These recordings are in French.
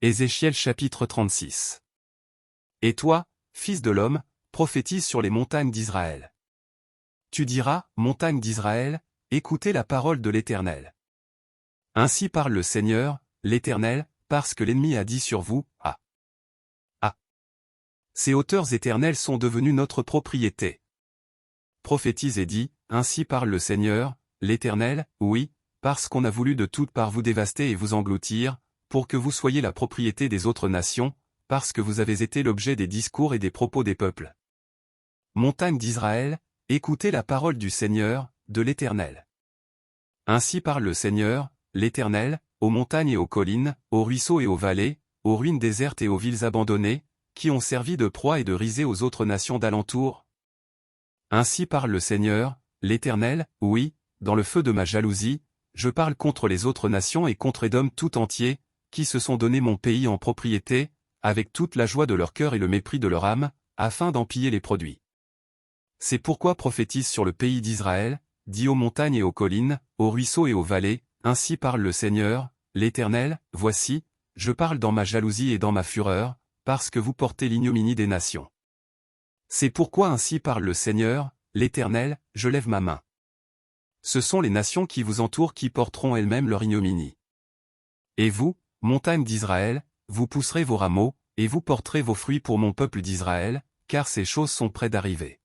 Ézéchiel chapitre 36. Et toi, fils de l'homme, prophétise sur les montagnes d'Israël. Tu diras, montagnes d'Israël, écoutez la parole de l'Éternel. Ainsi parle le Seigneur, l'Éternel, parce que l'ennemi a dit sur vous, ah. Ah. Ces hauteurs éternelles sont devenues notre propriété. Prophétise et dis, ainsi parle le Seigneur, l'Éternel, oui, parce qu'on a voulu de toutes parts vous dévaster et vous engloutir, pour que vous soyez la propriété des autres nations, parce que vous avez été l'objet des discours et des propos des peuples. Montagnes d'Israël, écoutez la parole du Seigneur, de l'Éternel. Ainsi parle le Seigneur, l'Éternel, aux montagnes et aux collines, aux ruisseaux et aux vallées, aux ruines désertes et aux villes abandonnées, qui ont servi de proie et de risée aux autres nations d'alentour. Ainsi parle le Seigneur, l'Éternel, oui, dans le feu de ma jalousie, je parle contre les autres nations et contre Édom tout entier, qui se sont donné mon pays en propriété, avec toute la joie de leur cœur et le mépris de leur âme, afin d'en piller les produits. C'est pourquoi prophétise sur le pays d'Israël, dis aux montagnes et aux collines, aux ruisseaux et aux vallées, ainsi parle le Seigneur, l'Éternel, voici, je parle dans ma jalousie et dans ma fureur, parce que vous portez l'ignominie des nations. C'est pourquoi ainsi parle le Seigneur, l'Éternel, je lève ma main. Ce sont les nations qui vous entourent qui porteront elles-mêmes leur ignominie. Et vous, montagnes d'Israël, vous pousserez vos rameaux, et vous porterez vos fruits pour mon peuple d'Israël, car ces choses sont près d'arriver.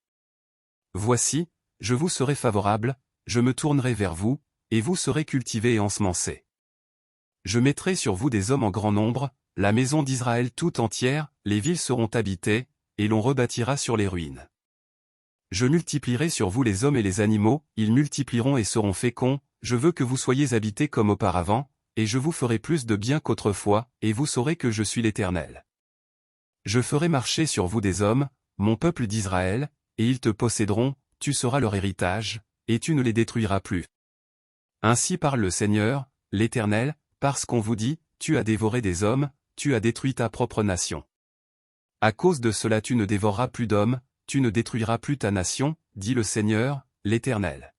Voici, je vous serai favorable, je me tournerai vers vous, et vous serez cultivés et ensemencés. Je mettrai sur vous des hommes en grand nombre, la maison d'Israël tout entière, les villes seront habitées, et l'on rebâtira sur les ruines. Je multiplierai sur vous les hommes et les animaux, ils multiplieront et seront féconds, je veux que vous soyez habités comme auparavant, et je vous ferai plus de bien qu'autrefois, et vous saurez que je suis l'Éternel. Je ferai marcher sur vous des hommes, mon peuple d'Israël, et ils te posséderont, tu seras leur héritage, et tu ne les détruiras plus. Ainsi parle le Seigneur, l'Éternel, parce qu'on vous dit, tu as dévoré des hommes, tu as détruit ta propre nation. À cause de cela tu ne dévoreras plus d'hommes, tu ne détruiras plus ta nation, dit le Seigneur, l'Éternel.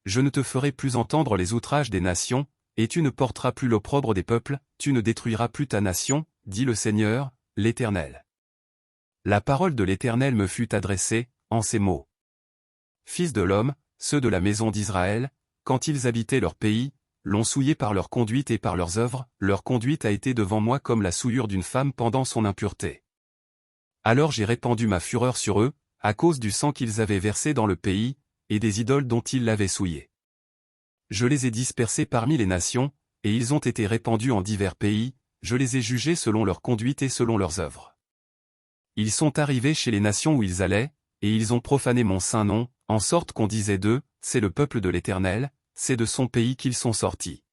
Je ne te ferai plus entendre les outrages des nations, et tu ne porteras plus l'opprobre des peuples, tu ne détruiras plus ta nation, dit le Seigneur, l'Éternel. La parole de l'Éternel me fut adressée, en ces mots. Fils de l'homme, ceux de la maison d'Israël, quand ils habitaient leur pays, l'ont souillé par leur conduite et par leurs œuvres, leur conduite a été devant moi comme la souillure d'une femme pendant son impureté. Alors j'ai répandu ma fureur sur eux, à cause du sang qu'ils avaient versé dans le pays, et des idoles dont ils l'avaient souillé. Je les ai dispersés parmi les nations, et ils ont été répandus en divers pays, je les ai jugés selon leur conduite et selon leurs œuvres. Ils sont arrivés chez les nations où ils allaient, et ils ont profané mon saint nom, en sorte qu'on disait d'eux, c'est le peuple de l'Éternel, c'est de son pays qu'ils sont sortis.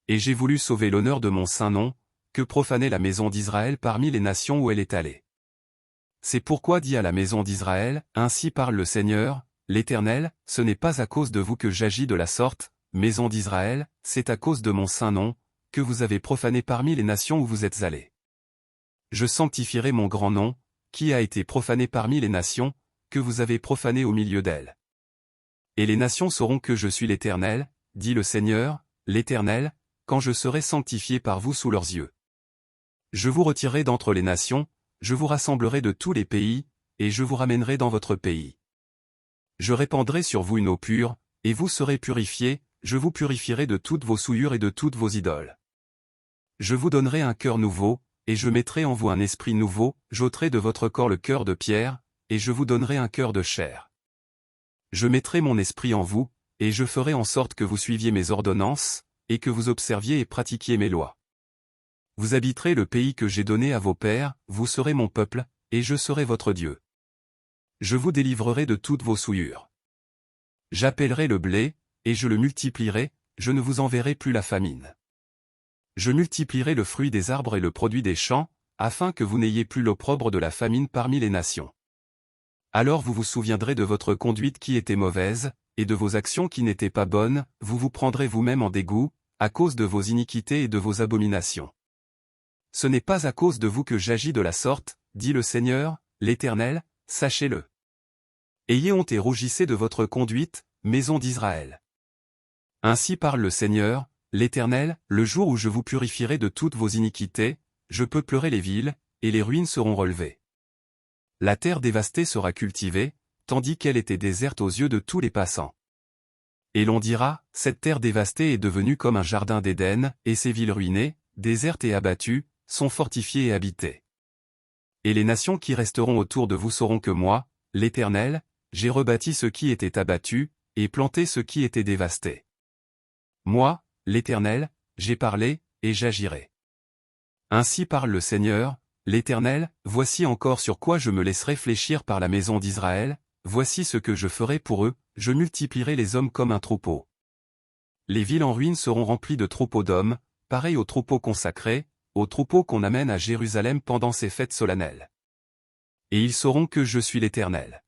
Et j'ai voulu sauver l'honneur de mon saint nom, que profanait la maison d'Israël parmi les nations où elle est allée. C'est pourquoi dis à la maison d'Israël, ainsi parle le Seigneur, l'Éternel, ce n'est pas à cause de vous que j'agis de la sorte, maison d'Israël, c'est à cause de mon saint nom, que vous avez profané parmi les nations où vous êtes allés. Je sanctifierai mon grand nom, qui a été profané parmi les nations, que vous avez profané au milieu d'elles. Et les nations sauront que je suis l'Éternel, dit le Seigneur, l'Éternel, quand je serai sanctifié par vous sous leurs yeux. Je vous retirerai d'entre les nations, je vous rassemblerai de tous les pays, et je vous ramènerai dans votre pays. Je répandrai sur vous une eau pure, et vous serez purifiés, je vous purifierai de toutes vos souillures et de toutes vos idoles. Je vous donnerai un cœur nouveau, et je mettrai en vous un esprit nouveau, j'ôterai de votre corps le cœur de pierre, et je vous donnerai un cœur de chair. Je mettrai mon esprit en vous, et je ferai en sorte que vous suiviez mes ordonnances, et que vous observiez et pratiquiez mes lois. Vous habiterez le pays que j'ai donné à vos pères, vous serez mon peuple, et je serai votre Dieu. Je vous délivrerai de toutes vos souillures. J'appellerai le blé, et je le multiplierai, je ne vous enverrai plus la famine. Je multiplierai le fruit des arbres et le produit des champs, afin que vous n'ayez plus l'opprobre de la famine parmi les nations. Alors vous vous souviendrez de votre conduite qui était mauvaise, et de vos actions qui n'étaient pas bonnes, vous vous prendrez vous-même en dégoût, à cause de vos iniquités et de vos abominations. Ce n'est pas à cause de vous que j'agis de la sorte, dit le Seigneur, l'Éternel, sachez-le. Ayez honte et rougissez de votre conduite, maison d'Israël. Ainsi parle le Seigneur, l'Éternel, le jour où je vous purifierai de toutes vos iniquités, je peuplerai les villes, et les ruines seront relevées. La terre dévastée sera cultivée, tandis qu'elle était déserte aux yeux de tous les passants. Et l'on dira, cette terre dévastée est devenue comme un jardin d'Éden, et ces villes ruinées, désertes et abattues, sont fortifiées et habitées. Et les nations qui resteront autour de vous sauront que moi, l'Éternel, j'ai rebâti ce qui était abattu, et planté ce qui était dévasté. Moi, l'Éternel, j'ai parlé, et j'agirai. Ainsi parle le Seigneur, l'Éternel, voici encore sur quoi je me laisserai fléchir par la maison d'Israël, voici ce que je ferai pour eux, je multiplierai les hommes comme un troupeau. Les villes en ruine seront remplies de troupeaux d'hommes, pareils aux troupeaux consacrés, aux troupeaux qu'on amène à Jérusalem pendant ces fêtes solennelles. Et ils sauront que je suis l'Éternel.